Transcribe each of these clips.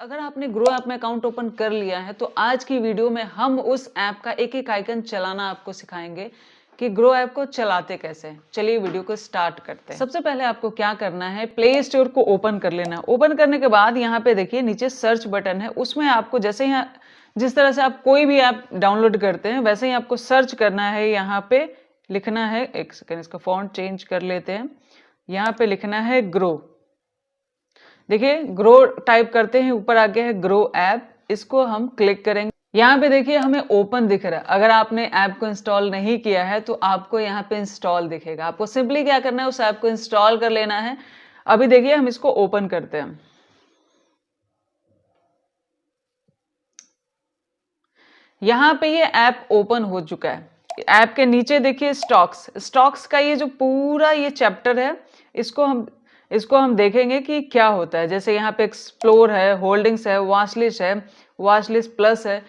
अगर आपने grow app में अकाउंट ओपन कर लिया है तो आज की वीडियो में हम उस ऐप का एक एक आइकन चलाना आपको सिखाएंगे कि ग्रो ऐप को चलाते कैसे हैं। चलिए वीडियो को स्टार्ट करते हैं। सबसे पहले आपको क्या करना है, प्ले स्टोर को ओपन कर लेना है। ओपन करने के बाद यहाँ पे देखिए नीचे सर्च बटन है, उसमें आपको जैसे यहाँ जिस तरह से आप कोई भी ऐप डाउनलोड करते हैं वैसे ही आपको सर्च करना है। यहाँ पे लिखना है, एक सेकेंड इसका फॉन्ट चेंज कर लेते हैं। यहाँ पे लिखना है ग्रो। देखिए ग्रो टाइप करते हैं, ऊपर आ गया है ग्रो ऐप। इसको हम क्लिक करेंगे। यहाँ पे देखिए हमें ओपन दिख रहा है। अगर आपने ऐप को इंस्टॉल नहीं किया है तो आपको यहाँ पे इंस्टॉल दिखेगा। आपको सिंपली क्या करना है, उस ऐप को इंस्टॉल कर लेना है। अभी देखिए हम इसको ओपन करते हैं। यहाँ पे ये ऐप ओपन हो चुका है। ऐप के नीचे देखिए स्टॉक्स का ये जो पूरा ये चैप्टर है, इसको हम देखेंगे कि क्या होता है। जैसे यहाँ पे एक्सप्लोर है, होल्डिंग्स है, वॉच लिस्ट प्लस है।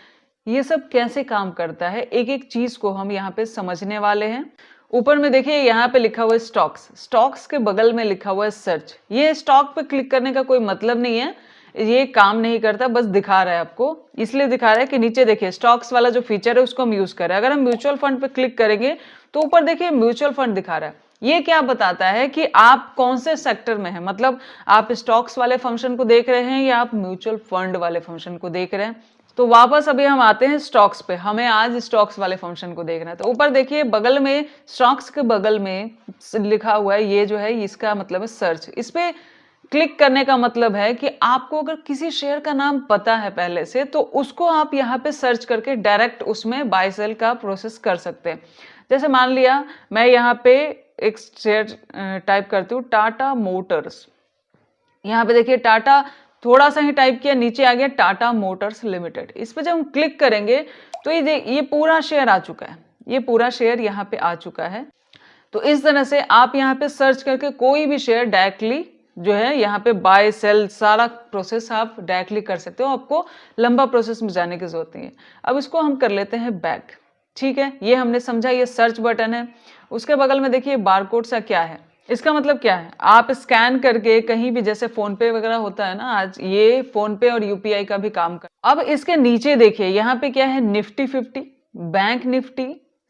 ये सब कैसे काम करता है, एक एक चीज को हम यहाँ पे समझने वाले हैं। ऊपर में देखिए यहाँ पे लिखा हुआ है स्टॉक्स के बगल में लिखा हुआ है सर्च। ये स्टॉक पे क्लिक करने का कोई मतलब नहीं है, ये काम नहीं करता, बस दिखा रहा है आपको। इसलिए दिखा रहा है कि नीचे देखिए स्टॉक्स वाला जो फीचर है उसको हम यूज करें। अगर हम म्यूचुअल फंड पे क्लिक करेंगे तो ऊपर देखिए म्यूचुअल फंड दिखा रहा है। ये क्या बताता है कि आप कौन से सेक्टर में हैं, मतलब आप स्टॉक्स वाले फंक्शन को देख रहे हैं या आप म्यूचुअल फंड वाले फंक्शन को देख रहे हैं। तो वापस अभी हम आते हैं स्टॉक्स पे। हमें आज स्टॉक्स वाले फंक्शन को देखना है। तो ऊपर देखिए बगल में स्टॉक्स के बगल में लिखा हुआ है, ये जो है इसका मतलब है सर्च। इस पे क्लिक करने का मतलब है कि आपको अगर किसी शेयर का नाम पता है पहले से तो उसको आप यहाँ पे सर्च करके डायरेक्ट उसमें बाय सेल का प्रोसेस कर सकते हैं। जैसे मान लिया मैं यहाँ पे एक शेयर टाइप करती हूँ, टाटा मोटर्स। यहाँ पे देखिए टाटा थोड़ा सा ही टाइप किया, नीचे आ गया टाटा मोटर्स लिमिटेड। इस पे जब हम क्लिक करेंगे तो ये पूरा शेयर आ चुका है। ये पूरा शेयर यहाँ पे आ चुका है। तो इस तरह से आप यहाँ पे सर्च करके कोई भी शेयर डायरेक्टली जो है यहाँ पे बाय सेल सारा प्रोसेस आप डायरेक्टली कर सकते हो। आपको लंबा प्रोसेस में जाने की जरूरत नहीं है। अब इसको हम कर लेते हैं बैक। ठीक है, ये हमने समझा, ये सर्च बटन है। उसके बगल में देखिए बारकोड सा क्या है। इसका मतलब क्या है, आप स्कैन करके कहीं भी, जैसे फोन पे वगैरह होता है ना, आज ये फोन पे और यूपीआई का भी काम कर। अब इसके नीचे देखिए यहाँ पे क्या है, Nifty 50, bank Nifty,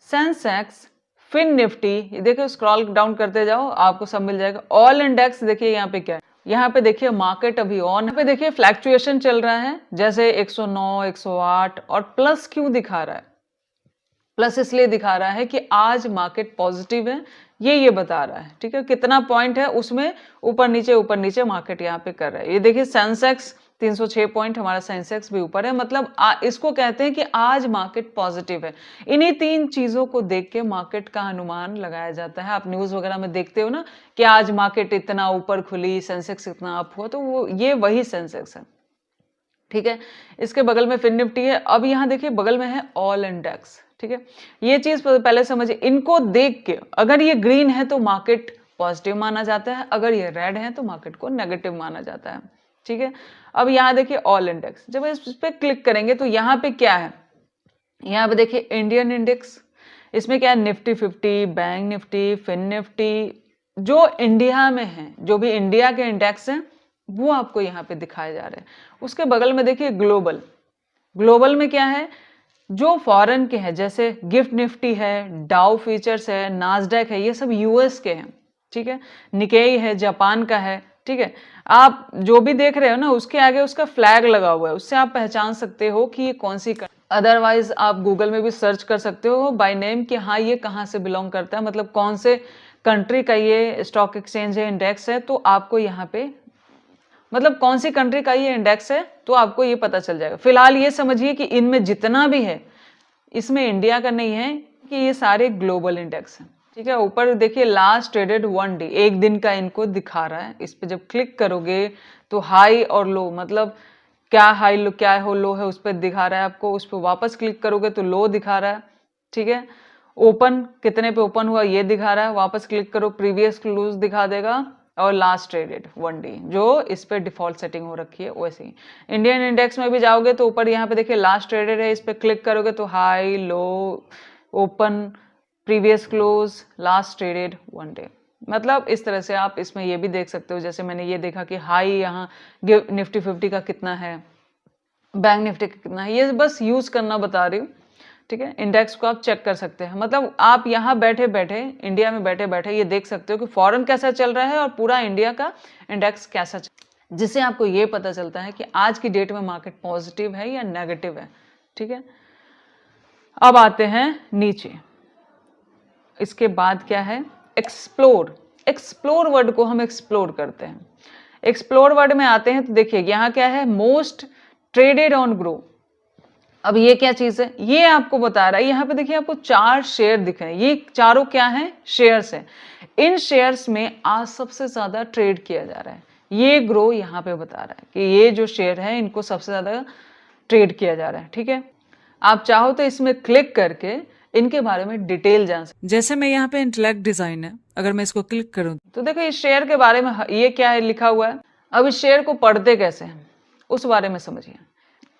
Sensex, Fin Nifty. ये देखिए स्क्रॉल डाउन करते जाओ आपको सब मिल जाएगा। ऑल इंडेक्स देखिए यहाँ पे क्या है, यहाँ पे देखिए मार्केट अभी ऑन। यहाँ पे देखिए फ्लैक्चुएशन चल रहा है, जैसे 109, 108। और प्लस क्यों दिखा रहा है, प्लस इसलिए दिखा रहा है कि आज मार्केट पॉजिटिव है, ये बता रहा है। ठीक है, कितना पॉइंट है उसमें ऊपर नीचे मार्केट यहाँ पे कर रहा है। ये देखिए सेंसेक्स 306 पॉइंट, हमारा सेंसेक्स भी ऊपर है। मतलब इसको कहते हैं कि आज मार्केट पॉजिटिव है। इन्हीं तीन चीजों को देख के मार्केट का अनुमान लगाया जाता है। आप न्यूज वगैरह में देखते हो ना कि आज मार्केट इतना ऊपर खुली, सेंसेक्स इतना अप हुआ, तो वो ये वही सेंसेक्स है। ठीक है, इसके बगल में फिन निफ्टी है। अब यहाँ देखिए बगल में है ऑल इंडेक्स। ठीक है, ये चीज पहले समझिए। इनको देख के अगर ये ग्रीन है तो मार्केट पॉजिटिव माना जाता है, अगर ये रेड है तो मार्केट को नेगेटिव माना जाता है। ठीक है, अब यहाँ देखिए ऑल इंडेक्स। जब इस पे क्लिक करेंगे तो यहाँ पे क्या है, यहाँ पे देखिए इंडियन इंडेक्स। इसमें क्या है, Nifty 50, bank Nifty, Fin Nifty, जो इंडिया में है, जो भी इंडिया के इंडेक्स हैं वो आपको यहाँ पे दिखाए जा रहे हैं। उसके बगल में देखिए ग्लोबल में क्या है, जो फॉरेन के हैं, जैसे गिफ्ट निफ्टी है, डाउ फ्यूचर्स है, नास्डैक है, ये सब यूएस के हैं। ठीक है, निकेई है, जापान का है। ठीक है, आप जो भी देख रहे हो ना उसके आगे उसका फ्लैग लगा हुआ है, उससे आप पहचान सकते हो कि ये कौन सी। अदरवाइज आप गूगल में भी सर्च कर सकते हो बाय नेम कि हाँ ये कहाँ से बिलोंग करता है, मतलब कौन से कंट्री का ये स्टॉक एक्सचेंज है, इंडेक्स है। तो आपको यहाँ पे मतलब कौन सी कंट्री का ये इंडेक्स है तो आपको ये पता चल जाएगा। फिलहाल ये समझिए कि इनमें जितना भी है इसमें इंडिया का नहीं है, कि ये सारे ग्लोबल इंडेक्स हैं। ठीक है, ऊपर देखिए लास्ट ट्रेडेड 1 डे, एक दिन का इनको दिखा रहा है। इस पे जब क्लिक करोगे तो हाई और लो, मतलब क्या हाई लो क्या हो लो है उस पर दिखा रहा है आपको। उस पर वापस क्लिक करोगे तो लो दिखा रहा है। ठीक है, ओपन कितने पे ओपन हुआ ये दिखा रहा है। वापस क्लिक करो प्रीवियस क्लोज दिखा देगा, और लास्ट ट्रेडेड 1 डे, जो इस पे डिफॉल्ट सेटिंग हो रखी है वैसे ही। इंडियन इंडेक्स में भी जाओगे तो ऊपर यहाँ पे देखिए लास्ट ट्रेडेड है, इस पे क्लिक करोगे तो high, low, open, previous close, last traded 1 day. मतलब इस तरह से आप इसमें ये भी देख सकते हो। जैसे मैंने ये देखा कि हाई यहाँ निफ्टी 50 का कितना है, बैंक निफ्टी का कितना है, ये बस यूज करना बता रही हूँ, ठीक है। इंडेक्स को आप चेक कर सकते हैं, मतलब आप यहाँ बैठे बैठे, इंडिया में बैठे बैठे ये देख सकते हो कि फॉरेन कैसा चल रहा है और पूरा इंडिया का इंडेक्स कैसा चल रहा है, जिससे आपको ये पता चलता है कि आज की डेट में मार्केट पॉजिटिव है या नेगेटिव है, ठीक है। अब आते हैं नीचे, इसके बाद क्या है, एक्सप्लोर। एक्सप्लोर वर्ड को हम एक्सप्लोर करते हैं। एक्सप्लोर वर्ड में आते हैं तो देखिए यहाँ क्या है, मोस्ट ट्रेडेड ऑन ग्रो। अब ये क्या चीज है, ये आपको बता रहा है, यहाँ पे देखिए आपको 4 शेयर दिख रहे हैं, ये चारों क्या हैं, शेयर्स हैं। इन शेयर्स में आज सबसे ज्यादा ट्रेड किया जा रहा है, ये ग्रो यहाँ पे बता रहा है कि ये जो शेयर है इनको सबसे ज्यादा ट्रेड किया जा रहा है, ठीक है। आप चाहो तो इसमें क्लिक करके इनके बारे में डिटेल जान सकते। जैसे मैं यहाँ पे इंटेलेक्ट डिजाइन है, अगर मैं इसको क्लिक करूँ तो देखो इस शेयर के बारे में ये क्या है लिखा हुआ है। अब इस शेयर को पढ़ते कैसे हैं उस बारे में समझिए।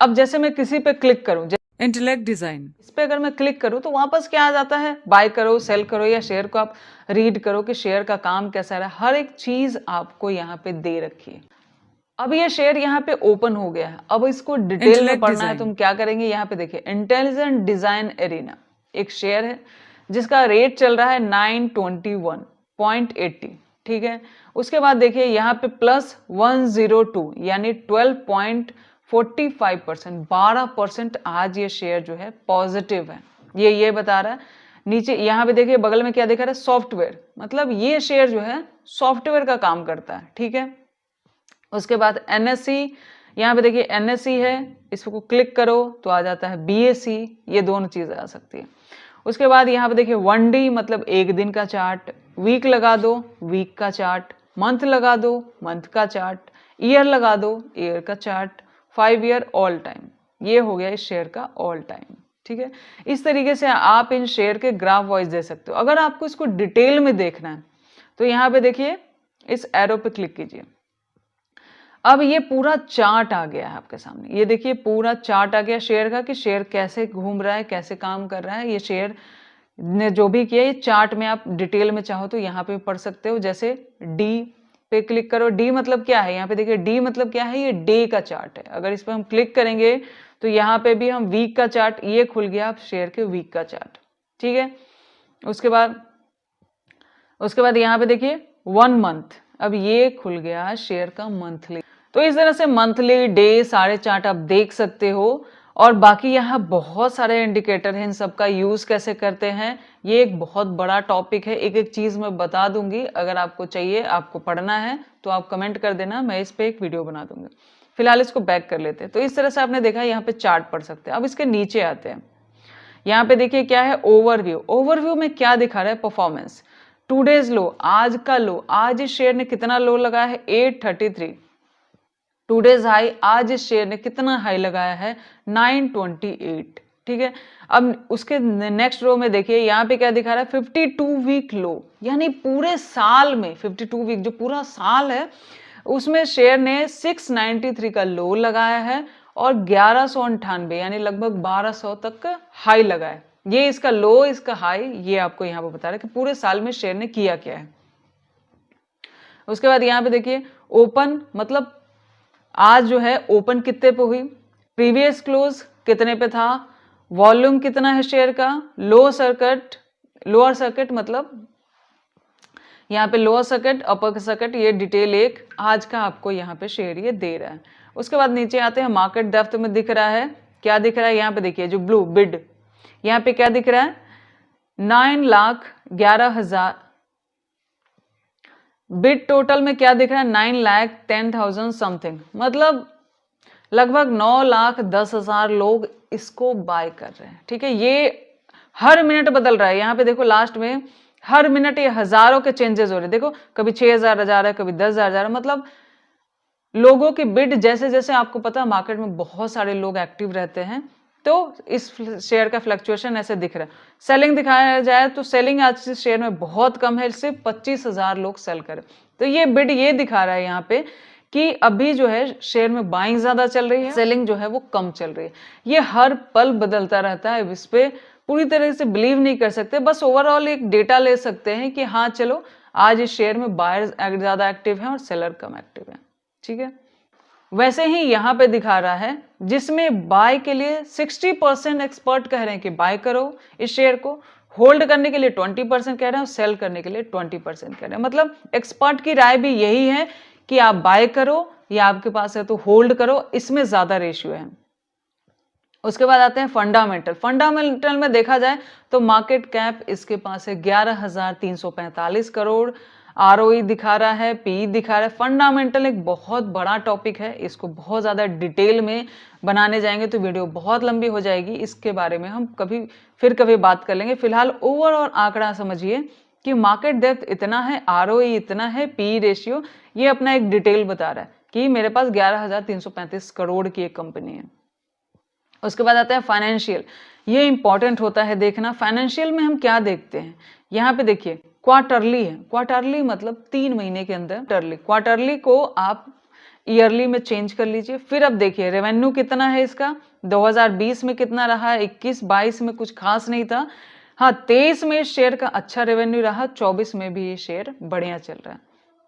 अब जैसे मैं किसी पे क्लिक करूं, इंटेलेक्ट डिजाइन, इस पे अगर मैं क्लिक करूं तो वापस क्या आ जाता है, बाय करो, सेल करो, या शेयर को आप रीड करो कि शेयर का काम कैसा है, हर एक चीज आपको यहाँ पे दे रखी है। अब ये शेयर यहाँ पे ओपन हो गया है, अब इसको डिटेल में पढ़ना है तो हम क्या करेंगे, यहाँ पे देखिए इंटेलिजेंट डिजाइन एरिना एक शेयर है जिसका रेट चल रहा है 921.80, ठीक है। उसके बाद देखिए यहाँ पे +102 यानी 12.45%, 12% आज ये शेयर जो है पॉजिटिव है, ये बता रहा है। नीचे यहाँ पे देखिए बगल में क्या दिखा रहा है, सॉफ्टवेयर, मतलब ये शेयर जो है सॉफ्टवेयर का काम करता है, ठीक है। उसके बाद एनएससी, यहाँ पे देखिए एनएससी है, इसको क्लिक करो तो आ जाता है बीएससी, ये दोनों चीजें आ सकती है। उसके बाद यहाँ पे देखिए 1D मतलब एक दिन का चार्ट, वीक लगा दो वीक का चार्ट, मंथ लगा दो मंथ का चार्ट, ईयर लगा दो ईयर का चार्ट, 5 ईयर ऑल टाइम, ये हो गया इस शेयर का ऑल टाइम, ठीक है। इस तरीके से आप इन शेयर के ग्राफ वाइज दे सकते हो। अगर आपको इसको डिटेल में देखना है तो यहाँ पे देखिए इस एरो पे क्लिक कीजिए। अब ये पूरा चार्ट आ गया है आपके सामने, ये देखिए पूरा चार्ट आ गया शेयर का कि शेयर कैसे घूम रहा है, कैसे काम कर रहा है, ये शेयर ने जो भी किया, ये चार्ट में आप डिटेल में चाहो तो यहाँ पे पढ़ सकते हो। जैसे डी पे क्लिक करो, डी मतलब क्या है, यहाँ पे देखिए डी मतलब क्या है, ये डे का चार्ट है। अगर इस पर हम क्लिक करेंगे तो यहाँ पे भी हम वीक का चार्ट, ये खुल गया आप शेयर के वीक का चार्ट, ठीक है। उसके बाद यहाँ पे देखिए 1 मंथ, अब ये खुल गया शेयर का मंथली। तो इस तरह से मंथली, डे सारे चार्ट आप देख सकते हो। और बाकी यहाँ बहुत सारे इंडिकेटर हैं, इन सबका यूज कैसे करते हैं ये एक बहुत बड़ा टॉपिक है, एक एक चीज मैं बता दूंगी। अगर आपको चाहिए, आपको पढ़ना है तो आप कमेंट कर देना, मैं इस पे एक वीडियो बना दूंगी। फिलहाल इसको बैक कर लेते हैं। तो इस तरह से आपने देखा यहाँ पे चार्ट पढ़ सकते हैं। अब इसके नीचे आते हैं, यहाँ पे देखिए क्या है, ओवरव्यू। ओवरव्यू में क्या दिखा रहा है, परफॉर्मेंस, टूडेज लो, आज का लो, आज इस शेयर ने कितना लो लगाया है 833। टूडेज हाई, आज इस शेयर ने कितना हाई लगाया है 928, ठीक है। अब उसके नेक्स्ट रो में देखिए यहाँ पे क्या दिखा रहा है 52 वीक लो, यानी पूरे साल में 52 वीक जो पूरा साल है उसमें शेयर ने 693 का लो लगाया है और 1198 यानी लगभग 1200 तक हाई लगाया। ये इसका लो, इसका हाई, ये आपको यहाँ पे बता रहा है कि पूरे साल में शेयर ने किया क्या है। उसके बाद यहाँ पे देखिए ओपन, मतलब आज जो है ओपन कितने पे हुई, प्रीवियस क्लोज कितने पे था, वॉल्यूम कितना है शेयर का, लोअर सर्किट मतलब यहाँ पे लोअर सर्किट, अपर सर्किट, ये डिटेल एक आज का आपको यहाँ पे शेयर ये दे रहा है। उसके बाद नीचे आते हैं, मार्केट डेप्थ में दिख रहा है, क्या दिख रहा है यहाँ पे देखिए जो ब्लू बिड, यहाँ पे क्या दिख रहा है 9,11,000, बिड टोटल में क्या दिख रहा है 9,10,000 समथिंग, मतलब लगभग 9,10,000 लोग इसको बाय कर रहे हैं, ठीक है। ये हर मिनट बदल रहा है, यहाँ पे देखो लास्ट में हर मिनट ये हजारों के चेंजेस हो रहे हैं। देखो कभी 6,000 जा रहा है, कभी 10,000 जा रहा है, मतलब लोगों की बिड जैसे जैसे, आपको पता है मार्केट में बहुत सारे लोग एक्टिव रहते हैं तो इस शेयर का फ्लक्चुएशन ऐसे दिख रहा है। सेलिंग दिखाया जाए तो सेलिंग आज इस शेयर में बहुत कम है, सिर्फ 25,000 लोग सेल करें। तो ये बिड ये दिखा रहा है यहाँ पे कि अभी जो है शेयर में बाइंग ज्यादा चल रही है, सेलिंग जो है वो कम चल रही है। ये हर पल बदलता रहता है, इस पे पूरी तरह से बिलीव नहीं कर सकते, बस ओवरऑल एक डेटा ले सकते हैं कि हाँ चलो आज इस शेयर में बायर्स ज्यादा एक्टिव है और सेलर कम एक्टिव है, ठीक है। वैसे ही यहाँ पे दिखा रहा है, जिसमें बाय के लिए 60% एक्सपर्ट कह रहे हैं कि बाय करो इस शेयर को, होल्ड करने के लिए 20% कह रहे हैं और सेल करने के लिए 20% कह रहे हैं। मतलब एक्सपर्ट की राय भी यही है कि आप बाय करो या आपके पास है तो होल्ड करो, इसमें ज्यादा रेशियो है। उसके बाद आते हैं फंडामेंटल। फंडामेंटल में देखा जाए तो मार्केट कैप इसके पास है 11,345 करोड़, आरओई दिखा रहा है, पी दिखा रहा है। फंडामेंटल एक बहुत बड़ा टॉपिक है, इसको बहुत ज्यादा डिटेल में बनाने जाएंगे तो वीडियो बहुत लंबी हो जाएगी, इसके बारे में हम कभी बात कर लेंगे। फिलहाल ओवरऑल आंकड़ा समझिए कि मार्केट डेप्थ इतना है, आरओई इतना है, पी रेशियो, ये अपना एक डिटेल बता रहा है कि मेरे पास 11,335 करोड़ की एक कंपनी है। उसके बाद आता है फाइनेंशियल। ये इंपॉर्टेंट होता है देखना। फाइनेंशियल में हम क्या देखते हैं, यहाँ पे देखिए क्वार्टरली है। क्वार्टरली मतलब 3 महीने के अंदर क्वार्टरली को आप ईयरली में चेंज कर लीजिए। फिर अब देखिए रेवेन्यू कितना है इसका, 2020 में कितना रहा, 21-22 में कुछ खास नहीं था। हाँ, 23 में इस शेयर का अच्छा रेवेन्यू रहा, 24 में भी ये शेयर बढ़िया चल रहा है।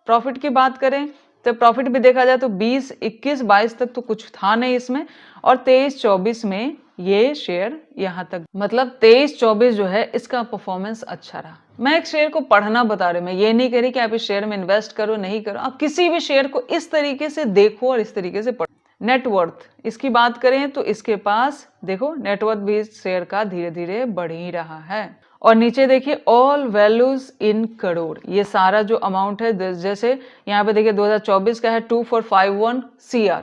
प्रॉफिट की बात करें तो प्रॉफिट भी देखा जाए तो 20, 21, 22 तक तो कुछ था नहीं इसमें, और 23, 24 में ये शेयर यहां तक, मतलब 23, 24 जो है इसका परफॉर्मेंस अच्छा रहा। मैं एक शेयर को पढ़ना बता रही हूँ, मैं ये नहीं कह रही कि आप इस शेयर में इन्वेस्ट करो नहीं करो, आप किसी भी शेयर को इस तरीके से देखो और इस तरीके से पढ़ो। नेटवर्थ इसकी बात करें तो इसके पास देखो नेटवर्थ भी इस शेयर का धीरे धीरे बढ़ ही रहा है। और नीचे देखिए ऑल वैल्यूज इन करोड़, ये सारा जो अमाउंट है, जैसे यहाँ पे देखिए 2024 का है 2451 CR,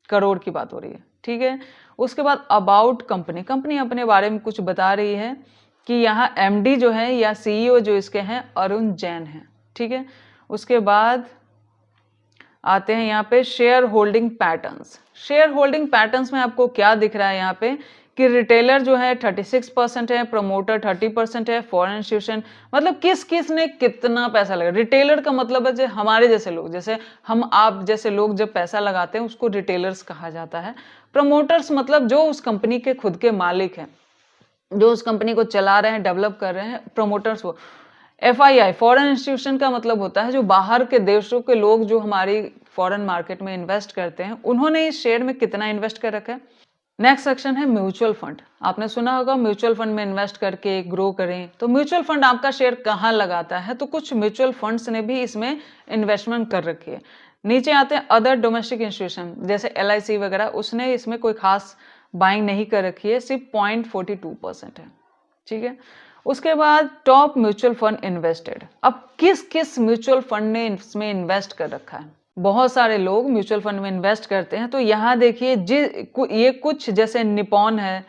करोड़ की बात हो रही है, ठीक है। उसके बाद अबाउट कंपनी, कंपनी अपने बारे में कुछ बता रही है कि यहाँ MD जो है या CEO जो इसके हैं अरुण जैन है, ठीक है। उसके बाद आते हैं यहाँ पे share holding patterns. Share holding patterns में आपको क्या दिख रहा है यहाँ पे कि रिटेलर जो है 36% है, प्रमोटर 30% है, फॉरेन इंस्टीट्यूशन, मतलब किस किस ने कितना पैसा लगा। रिटेलर का मतलब है हमारे जैसे लोग, जैसे हम आप जैसे लोग जब पैसा लगाते हैं उसको रिटेलर्स कहा जाता है। प्रमोटर्स मतलब जो उस कंपनी के खुद के मालिक हैं, जो उस कंपनी को चला रहे हैं, डेवलप कर रहे हैं, प्रमोटर्स वो। FII फॉरेन इंस्टीट्यूशन का मतलब होता है जो बाहर के देशों के लोग जो हमारी फॉरेन मार्केट में इन्वेस्ट करते हैं, उन्होंने इस शेयर में कितना इन्वेस्ट कर रखा है। नेक्स्ट सेक्शन है म्यूचुअल फंड। आपने सुना होगा म्यूचुअल फंड में इन्वेस्ट करके ग्रो करें, तो म्यूचुअल फंड आपका शेयर कहाँ लगाता है, तो कुछ म्यूचुअल फंड्स ने भी इसमें इन्वेस्टमेंट कर रखी है। नीचे आते हैं अदर डोमेस्टिक इंस्टीट्यूशन जैसे LIC वगैरह, उसने इसमें कोई खास बाइंग नहीं कर रखी है, सिर्फ 0.42% है, ठीक है। उसके बाद टॉप म्यूचुअल फंड इन्वेस्टेड। अब किस किस म्यूचुअल फंड ने इसमें इन्वेस्ट कर रखा है, बहुत सारे लोग म्यूचुअल फंड में इन्वेस्ट करते हैं। तो यहाँ देखिए ये कुछ जैसे निपॉन है,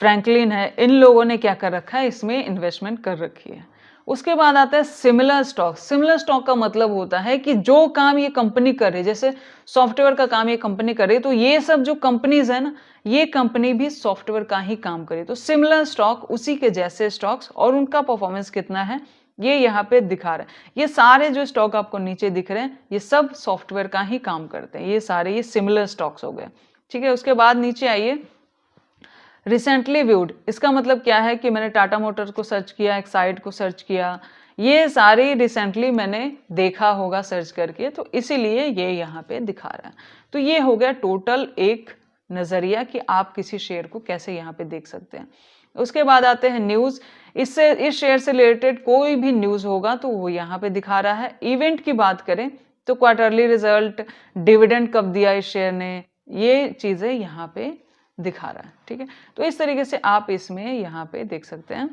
फ्रैंकलिन है, इन लोगों ने क्या कर रखा है, इसमें इन्वेस्टमेंट कर रखी है। उसके बाद आता है सिमिलर स्टॉक। सिमिलर स्टॉक का मतलब होता है कि जो काम ये कंपनी कर रही है, जैसे सॉफ्टवेयर का काम ये कंपनी कर रही है, तो ये सब जो कंपनीज है ना, ये कंपनी भी सॉफ्टवेयर का ही काम करे, तो सिमिलर स्टॉक उसी के जैसे स्टॉक्स और उनका परफॉर्मेंस कितना है ये यहाँ पे दिखा रहा है। ये सारे जो स्टॉक आपको नीचे दिख रहे हैं ये सब सॉफ्टवेयर का ही काम करते हैं, ये सारे ये सिमिलर स्टॉक्स हो गए, ठीक है। उसके बाद नीचे आइए रिसेंटली व्यूड। इसका मतलब क्या है कि मैंने टाटा मोटर्स को सर्च किया, एक्साइड को सर्च किया, ये सारी रिसेंटली मैंने देखा होगा सर्च करके, तो इसीलिए ये यहाँ पे दिखा रहा है। तो ये हो गया टोटल एक नजरिया कि आप किसी शेयर को कैसे यहाँ पे देख सकते हैं। उसके बाद आते हैं न्यूज। इस शेयर से रिलेटेड कोई भी न्यूज होगा तो वो यहाँ पे दिखा रहा है। इवेंट की बात करें तो क्वार्टरली रिजल्ट, डिविडेंड कब दिया इस शेयर ने, ये चीजें यहाँ पे दिखा रहा है, ठीक है। तो इस तरीके से आप इसमें यहाँ पे देख सकते हैं।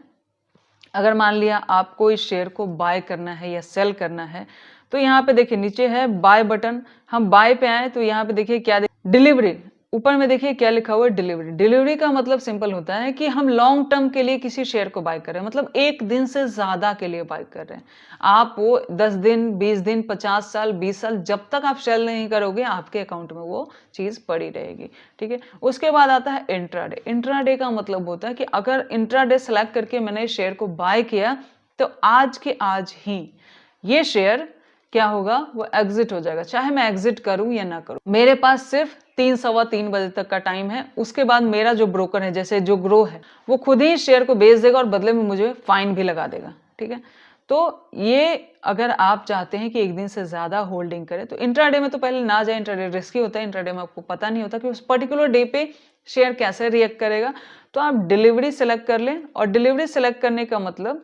अगर मान लिया आपको इस शेयर को बाय करना है या सेल करना है, तो यहाँ पे देखिए नीचे है बाय बटन, हम बाय पे आए तो यहाँ पे देखिए क्या डिलीवरी, ऊपर में देखिए क्या लिखा हुआ है डिलीवरी। डिलीवरी का मतलब सिंपल होता है कि हम लॉन्ग टर्म के लिए किसी शेयर को बाय कर रहे हैं, मतलब एक दिन से ज्यादा के लिए बाय कर रहे हैं। आप वो 10 दिन, 20 दिन, 50 साल, 20 साल, जब तक आप सेल नहीं करोगे आपके अकाउंट में वो चीज पड़ी रहेगी, ठीक है। उसके बाद आता है इंट्राडे। इंट्राडे का मतलब होता है कि अगर इंट्राडे सेलेक्ट करके मैंने शेयर को बाय किया तो आज के आज ही ये शेयर क्या होगा, वो एग्जिट हो जाएगा, चाहे मैं एग्जिट करूं या ना करूं। मेरे पास सिर्फ 3, सवा 3 बजे तक का टाइम है। उसके बाद मेरा जो ब्रोकर है, जैसे जो ग्रो है, वो खुद ही शेयर को बेच देगा और बदले में मुझे फाइन भी लगा देगा, ठीक है। तो ये अगर आप चाहते हैं कि एक दिन से ज़्यादा होल्डिंग करें तो इंट्राडे में तो पहले ना जाए, इंट्राडे रिस्की होता है, इंट्राडे में आपको पता नहीं होता कि उस पर्टिकुलर डे पे शेयर कैसे रिएक्ट करेगा। तो आप डिलीवरी सेलेक्ट कर लें, और डिलीवरी सेलेक्ट करने का मतलब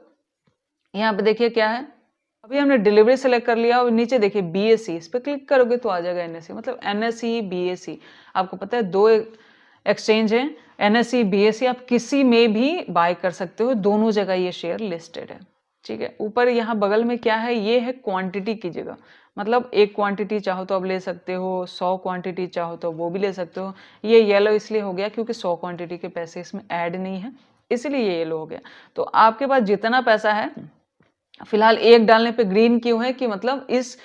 यहाँ पे देखिए क्या है, अभी हमने डिलीवरी सेलेक्ट कर लिया और नीचे देखिए बीएसई, इस पर क्लिक करोगे तो आ जाएगा एनएसई, मतलब एनएसई बीएसई। आपको पता है 2 एक्सचेंज है, एनएसई बीएसई, आप किसी में भी बाय कर सकते हो, दोनों जगह ये शेयर लिस्टेड है। ठीक है, ऊपर यहाँ बगल में क्या है, ये है क्वांटिटी की जगह, मतलब एक क्वांटिटी चाहो तो आप ले सकते हो, 100 क्वांटिटी चाहो तो वो भी ले सकते हो। ये येलो इसलिए हो गया क्योंकि 100 क्वांटिटी के पैसे इसमें ऐड नहीं है, इसलिए ये येलो हो गया। तो आपके पास जितना पैसा है, फिलहाल एक डालने पे ग्रीन क्यों है कि मतलब इस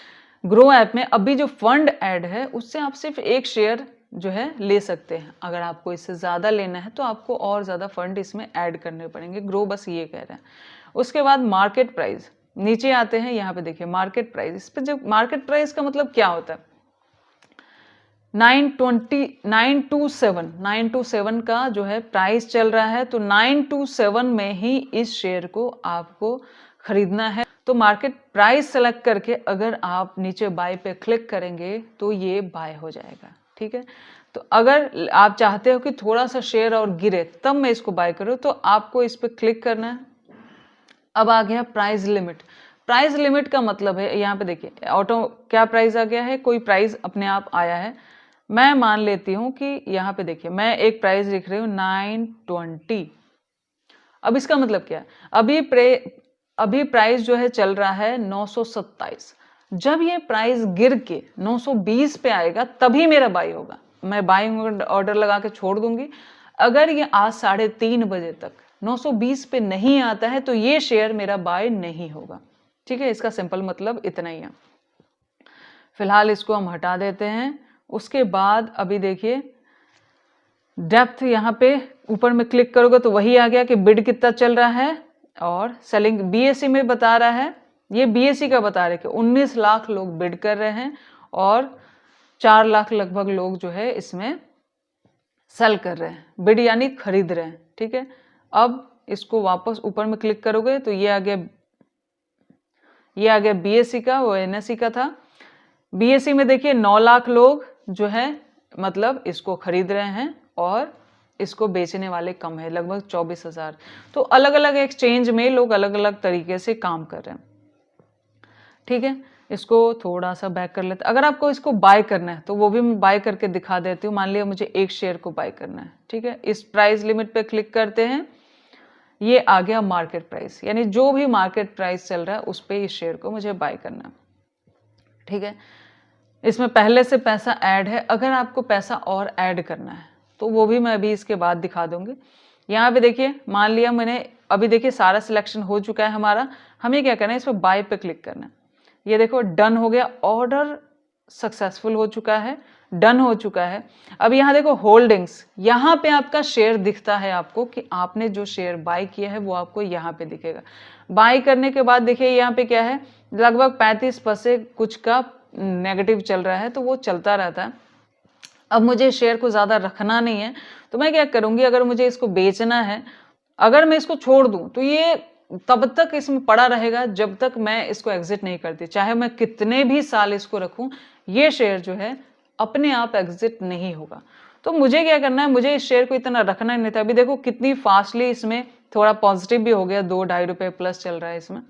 ग्रो ऐप में अभी जो फंड ऐड है उससे आप सिर्फ एक शेयर जो है ले सकते हैं। अगर आपको इससे ज़्यादा लेना है तो आपको और ज़्यादा फंड इसमें ऐड करने पड़ेंगे, ग्रो बस ये कह रहे हैं। उसके बाद मार्केट प्राइस, नीचे आते हैं, यहाँ पे देखिए मार्केट प्राइस। इस पे जब मार्केट प्राइस का मतलब क्या होता है, 927 का जो है प्राइस चल रहा है, तो 927 में ही इस शेयर को आपको खरीदना है। तो मार्केट प्राइस सेलेक्ट करके अगर आप नीचे बाय पे क्लिक करेंगे तो ये बाय हो जाएगा। ठीक है, तो अगर आप चाहते हो कि थोड़ा सा शेयर और गिरे तब मैं इसको बाय करूँ, तो आपको इस पे क्लिक करना है। अब आ गया प्राइस लिमिट। प्राइस लिमिट का मतलब है, यहाँ पे देखिए ऑटो क्या प्राइस आ गया है, कोई प्राइस अपने आप आया है। मैं मान लेती हूँ कि यहाँ पे देखिए मैं एक प्राइस लिख रही हूँ 920। अब इसका मतलब क्या है, अभी प्राइस जो है चल रहा है 927। जब ये प्राइस गिर के 920 पे आएगा तभी मेरा बाई होगा, मैं बाइंग ऑर्डर लगा के छोड़ दूंगी। अगर ये आज 3:30 बजे तक 920 पे नहीं आता है तो ये शेयर मेरा बाय नहीं होगा। ठीक है, इसका सिंपल मतलब इतना ही है। फिलहाल इसको हम हटा देते हैं। उसके बाद अभी देखिए डेप्थ, यहाँ पे ऊपर में क्लिक करोगे तो वही आ गया कि बिड कितना चल रहा है, और सेलिंग बीएसई में बता रहा है, ये बीएसई का बता रहे कि 19 लाख लोग बिड कर रहे हैं और 4 लाख लगभग लोग जो है इसमें सेल कर रहे हैं, बिड यानी खरीद रहे हैं। ठीक है, अब इसको वापस ऊपर में क्लिक करोगे तो ये आ गया बीएसई का, वो एनएसई का था। बीएसई में देखिए 9 लाख लोग जो है मतलब इसको खरीद रहे हैं और इसको बेचने वाले कम है, लगभग 24,000। तो अलग अलग एक्सचेंज में लोग अलग अलग तरीके से काम कर रहे हैं। ठीक है, इसको थोड़ा सा बैक कर लेते हैं। अगर आपको इसको बाय करना है तो वो भी मैं बाय करके दिखा देती हूँ। मान लिया मुझे एक शेयर को बाय करना है। ठीक है, इस प्राइस लिमिट पे क्लिक करते हैं, ये आ गया मार्केट प्राइस, यानी जो भी मार्केट प्राइस चल रहा है उस पे इस शेयर को मुझे बाय करना है। ठीक है, इसमें पहले से पैसा ऐड है, अगर आपको पैसा और ऐड करना है तो वो भी मैं अभी इसके बाद दिखा दूंगी। यहाँ पे देखिए मान लिया मैंने, अभी देखिए सारा सिलेक्शन हो चुका है हमारा, हमें क्या करना है, इस पर बाय पे क्लिक करना है। ये देखो डन हो गया, ऑर्डर सक्सेसफुल हो चुका है, डन हो चुका है। अब यहाँ देखो होल्डिंग्स, यहाँ पे आपका शेयर दिखता है आपको कि आपने जो शेयर बाय किया है वो आपको यहाँ पे दिखेगा। बाय करने के बाद देखिए यहाँ पे क्या है, लगभग 35% कुछ का नेगेटिव चल रहा है, तो वो चलता रहता है। अब मुझे शेयर को ज़्यादा रखना नहीं है, तो मैं क्या करूँगी, अगर मुझे इसको बेचना है, अगर मैं इसको छोड़ दूँ तो ये तब तक इसमें पड़ा रहेगा जब तक मैं इसको एग्जिट नहीं करती, चाहे मैं कितने भी साल इसको रखूँ, ये शेयर जो है अपने आप एग्जिट नहीं होगा। तो मुझे क्या करना है, मुझे इस शेयर को इतना रखना नहीं था। अभी देखो कितनी फास्टली इसमें थोड़ा पॉजिटिव भी हो गया, 2-2.5 रुपये प्लस चल रहा है इसमें,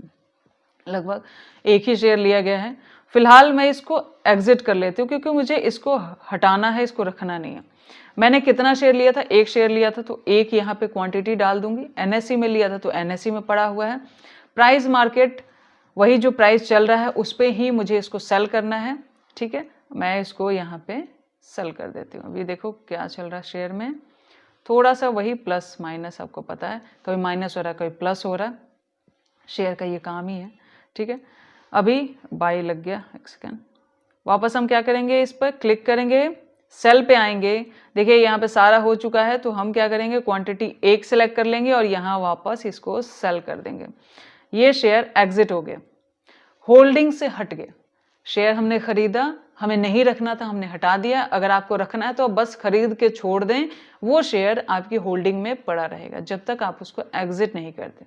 लगभग एक ही शेयर लिया गया है। फिलहाल मैं इसको एग्जिट कर लेती हूँ क्योंकि मुझे इसको हटाना है, इसको रखना नहीं है। मैंने कितना शेयर लिया था, एक शेयर लिया था, तो एक यहाँ पे क्वांटिटी डाल दूंगी। एनएससी में लिया था तो एनएससी में पड़ा हुआ है। प्राइस मार्केट, वही जो प्राइस चल रहा है उस पर ही मुझे इसको सेल करना है। ठीक है, मैं इसको यहाँ पे सेल कर देती हूँ। अभी देखो क्या चल रहा है शेयर में, थोड़ा सा वही प्लस माइनस, आपको पता है कभी माइनस हो रहा है कभी प्लस हो रहा है, शेयर का ये काम ही है। ठीक है, अभी बाई लग गया, एक सेकेंड। वापस हम क्या करेंगे, इस पर क्लिक करेंगे, सेल पे आएंगे। देखिए यहाँ पे सारा हो चुका है, तो हम क्या करेंगे, क्वांटिटी 1 सेलेक्ट कर लेंगे और यहाँ वापस इसको सेल कर देंगे। ये शेयर एग्जिट हो गए, होल्डिंग से हट गए। शेयर हमने खरीदा, हमें नहीं रखना था, हमने हटा दिया। अगर आपको रखना है तो बस खरीद के छोड़ दें, वो शेयर आपकी होल्डिंग में पड़ा रहेगा जब तक आप उसको एग्जिट नहीं करते।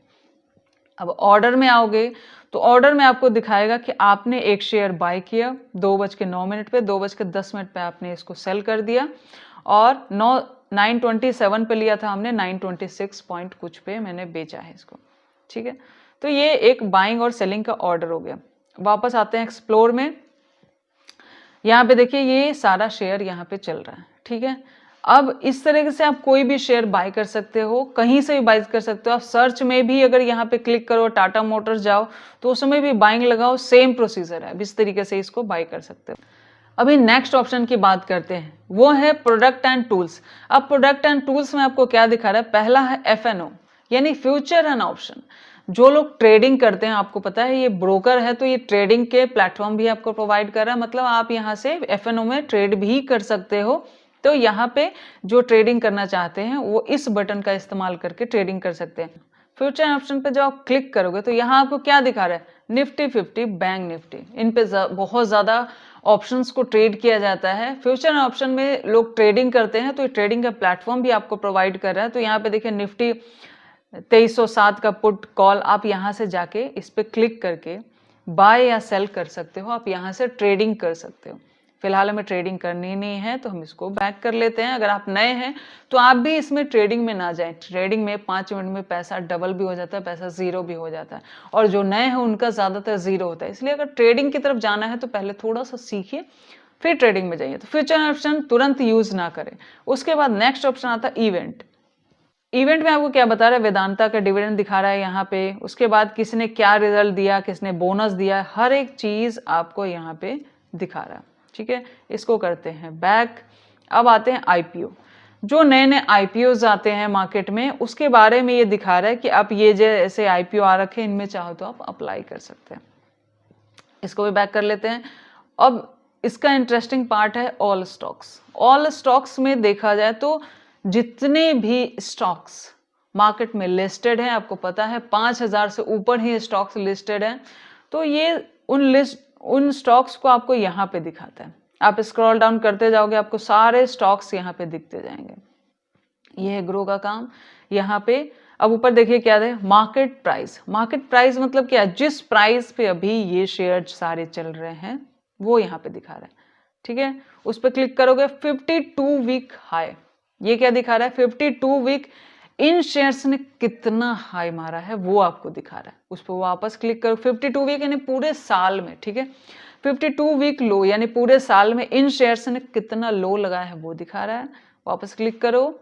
अब ऑर्डर में आओगे तो ऑर्डर में आपको दिखाएगा कि आपने एक शेयर बाय किया 2:09 पे, 2:10 पे आपने इसको सेल कर दिया और 927 पे लिया था हमने, 926 पॉइंट कुछ पे मैंने बेचा है इसको। ठीक है, तो ये एक बाइंग और सेलिंग का ऑर्डर हो गया। वापस आते हैं एक्सप्लोर में। यहाँ पे देखिए ये सारा शेयर यहाँ पे चल रहा है। ठीक है, अब इस तरीके से आप कोई भी शेयर बाय कर सकते हो, कहीं से भी बाय कर सकते हो। आप सर्च में भी अगर यहाँ पे क्लिक करो, टाटा मोटर्स जाओ तो उसमें भी बाइंग लगाओ, सेम प्रोसीजर है। इस तरीके से इसको बाय कर सकते हो। अभी नेक्स्ट ऑप्शन की बात करते हैं, वो है प्रोडक्ट एंड टूल्स। अब प्रोडक्ट एंड टूल्स में आपको क्या दिखा रहा है, पहला है FNO यानी फ्यूचर एंड ऑप्शन। जो लोग ट्रेडिंग करते हैं, आपको पता है ये ब्रोकर है तो ये ट्रेडिंग के प्लेटफॉर्म भी आपको प्रोवाइड कर रहा है, मतलब आप यहाँ से FNO में ट्रेड भी कर सकते हो। तो यहाँ पे जो ट्रेडिंग करना चाहते हैं वो इस बटन का इस्तेमाल करके ट्रेडिंग कर सकते हैं। फ्यूचर ऑप्शन पे जब आप क्लिक करोगे तो यहाँ आपको क्या दिखा रहा है, निफ्टी 50, बैंक निफ्टी, इन पे बहुत ज्यादा ऑप्शंस को ट्रेड किया जाता है। फ्यूचर ऑप्शन में लोग ट्रेडिंग करते हैं तो ये ट्रेडिंग का प्लेटफॉर्म भी आपको प्रोवाइड कर रहा है। तो यहाँ पे देखिए निफ्टी 2307 का पुट कॉल, आप यहाँ से जाके इस पे क्लिक करके बाय या सेल कर सकते हो, आप यहाँ से ट्रेडिंग कर सकते हो। फिलहाल हमें ट्रेडिंग करनी नहीं है तो हम इसको बैक कर लेते हैं। अगर आप नए हैं तो आप भी इसमें ट्रेडिंग में ना जाएं। ट्रेडिंग में 5 मिनट में पैसा डबल भी हो जाता है, पैसा जीरो भी हो जाता है, और जो नए हैं उनका ज्यादातर जीरो होता है। इसलिए अगर ट्रेडिंग की तरफ जाना है तो पहले थोड़ा सा सीखिए, फिर ट्रेडिंग में जाइए। तो फ्यूचर ऑप्शन तुरंत यूज ना करें। उसके बाद नेक्स्ट ऑप्शन आता है इवेंट। इवेंट में आपको क्या बता रहा है, वेदांता का डिविडेंड दिखा रहा है यहाँ पे। उसके बाद किसने क्या रिजल्ट दिया, किसने बोनस दिया, हर एक चीज आपको यहाँ पे दिखा रहा है। ठीक है, इसको करते हैं बैक। अब आते हैं IPO। जो नए नए IPOs आते हैं मार्केट में उसके बारे में ये दिखा रहा है कि आप ये जैसे IPO आ रखे हैं इनमें चाहो तो आप अप्लाई कर सकते हैं। इसको भी बैक कर लेते हैं। अब इसका इंटरेस्टिंग पार्ट है ऑल स्टॉक्स। ऑल स्टॉक्स में देखा जाए तो जितने भी स्टॉक्स मार्केट में लिस्टेड हैं, आपको पता है 5000 से ऊपर ही स्टॉक्स लिस्टेड हैं, तो ये उन स्टॉक्स को आपको यहाँ पे दिखाता है। आप स्क्रॉल डाउन करते जाओगे आपको सारे स्टॉक्स यहाँ पे दिखते जाएंगे। ये है ग्रो का काम यहाँ पे। अब ऊपर देखिए क्या है, मार्केट प्राइस। मार्केट प्राइस मतलब क्या, जिस प्राइस पे अभी ये शेयर सारे चल रहे हैं वो यहाँ पे दिखा रहा है। ठीक है, उस पर क्लिक करोगे 52 वीक हाई, ये क्या दिखा रहा है, 52 वीक इन शेयर्स ने कितना हाई मारा है वो आपको दिखा रहा है। उस पर वापस क्लिक करो, 52 वीक यानी पूरे साल में। ठीक है, 52 वीक लो यानी पूरे साल में इन शेयर्स ने कितना लो लगाया है वो दिखा रहा है। वापस क्लिक करो,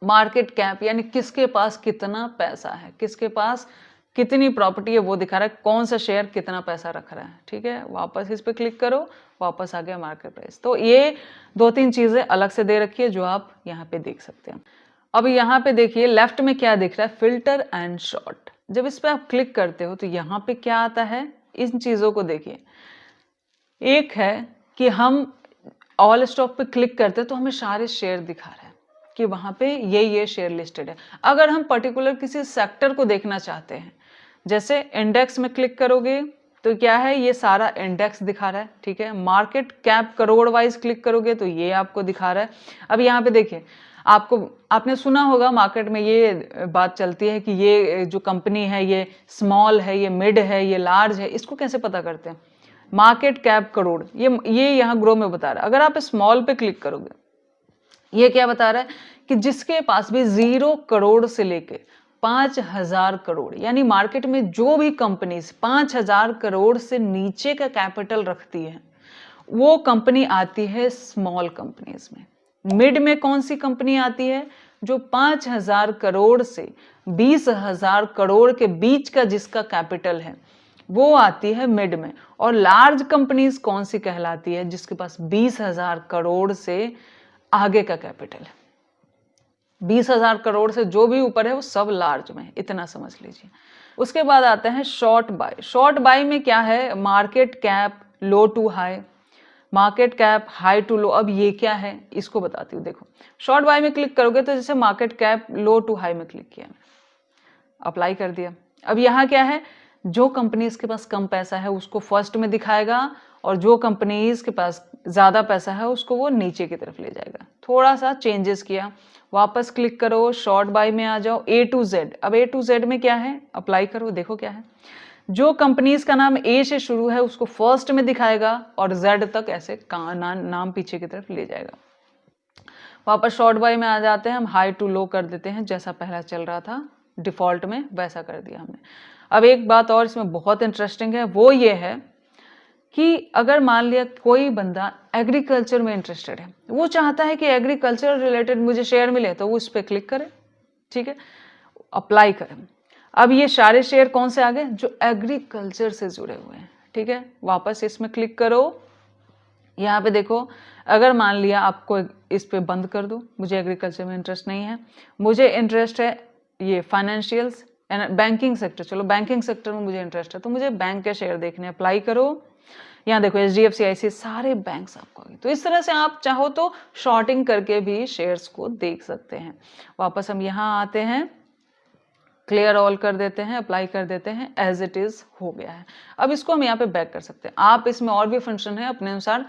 मार्केट कैप यानी किसके पास कितना पैसा है, किसके पास कितनी प्रॉपर्टी है वो दिखा रहा है, कौन सा शेयर कितना पैसा रख रहा है। ठीक है, वापस इस पे क्लिक करो, वापस आ गया मार्केट प्राइस। तो ये 2-3 चीजें अलग से दे रखी है जो आप यहाँ पे देख सकते हैं। अब यहाँ पे देखिए लेफ्ट में क्या दिख रहा है, फिल्टर एंड शॉर्ट। जब इस पे आप क्लिक करते हो तो यहाँ पे क्या आता है, इन चीजों को देखिए। एक है कि हम ऑल स्टॉक पे क्लिक करते हैं तो हमें सारे शेयर दिखा रहा है कि वहां पे ये शेयर लिस्टेड है। अगर हम पर्टिकुलर किसी सेक्टर को देखना चाहते हैं, जैसे इंडेक्स में क्लिक करोगे तो क्या है, ये सारा इंडेक्स दिखा रहा है। ठीक है, market cap crore wise click करोगे तो ये आपको दिखा रहा है। अब यहाँ पे देखिए, आपने सुना होगा मार्केट में ये बात चलती है कि ये जो कंपनी है ये स्मॉल है, ये मिड है, ये लार्ज है। इसको कैसे पता करते हैं, मार्केट कैप करोड़, ये यहाँ ग्रो में बता रहा है। अगर आप स्मॉल पे क्लिक करोगे, ये क्या बता रहा है कि जिसके पास भी 0 करोड़ से लेके 5000 करोड़, यानी मार्केट में जो भी कंपनीज 5000 करोड़ से नीचे का कैपिटल रखती है वो कंपनी आती है स्मॉल कंपनीज में। मिड में कौन सी कंपनी आती है, जो 5000 करोड़ से 20,000 करोड़ के बीच का जिसका कैपिटल है वो आती है मिड में। और लार्ज कंपनीज कौन सी कहलाती है, जिसके पास 20,000 करोड़ से आगे का कैपिटल है। 20,000 करोड़ से जो भी ऊपर है वो सब लार्ज में, इतना समझ लीजिए। उसके बाद आता है शॉर्ट बाय। शॉर्ट बाय में क्या है, market cap low to high, market cap high to low. अब ये क्या है इसको बताती हूँ। देखो शॉर्ट बाय में क्लिक करोगे तो जैसे market cap low to high में क्लिक किया, अप्लाई कर दिया। अब यहाँ क्या है, जो कंपनीज के पास कम पैसा है उसको फर्स्ट में दिखाएगा, और जो कंपनीज के पास ज़्यादा पैसा है उसको वो नीचे की तरफ ले जाएगा। थोड़ा सा चेंजेस किया, वापस क्लिक करो, शॉर्ट बाय में आ जाओ, ए टू जेड। अब ए टू जेड में क्या है, अप्लाई करो, देखो क्या है। जो कंपनीज का नाम ए से शुरू है उसको फर्स्ट में दिखाएगा और जेड तक ऐसे नाम पीछे की तरफ ले जाएगा। वापस शॉर्ट बाय में आ जाते हैं, हम हाई टू लो कर देते हैं, जैसा पहला चल रहा था डिफॉल्ट में वैसा कर दिया हमने। अब एक बात और इसमें बहुत इंटरेस्टिंग है, वो ये है कि अगर मान लिया कोई बंदा एग्रीकल्चर में इंटरेस्टेड है, वो चाहता है कि एग्रीकल्चर रिलेटेड मुझे शेयर मिले, तो वो उस पर क्लिक करे, ठीक है, अप्लाई करें। अब ये सारे शेयर कौन से आ गए, जो एग्रीकल्चर से जुड़े हुए हैं, ठीक है। वापस इसमें क्लिक करो, यहाँ पे देखो, अगर मान लिया आपको इस पे बंद कर दो, मुझे एग्रीकल्चर में इंटरेस्ट नहीं है, मुझे इंटरेस्ट है ये फाइनेंशियल्स एंड बैंकिंग सेक्टर, चलो बैंकिंग सेक्टर में मुझे इंटरेस्ट है, तो मुझे बैंक के शेयर देखने, अप्लाई करो। यहाँ देखो HDFC ICICI सारे बैंक्स आपको आगे। तो इस तरह से आप चाहो तो शॉर्टिंग करके भी शेयर्स को देख सकते हैं। वापस हम यहाँ आते हैं, क्लियर ऑल कर देते हैं, अप्लाई कर देते हैं, एज इट इज हो गया है। अब इसको हम यहाँ पे बैक कर सकते हैं। आप इसमें और भी फंक्शन है, अपने अनुसार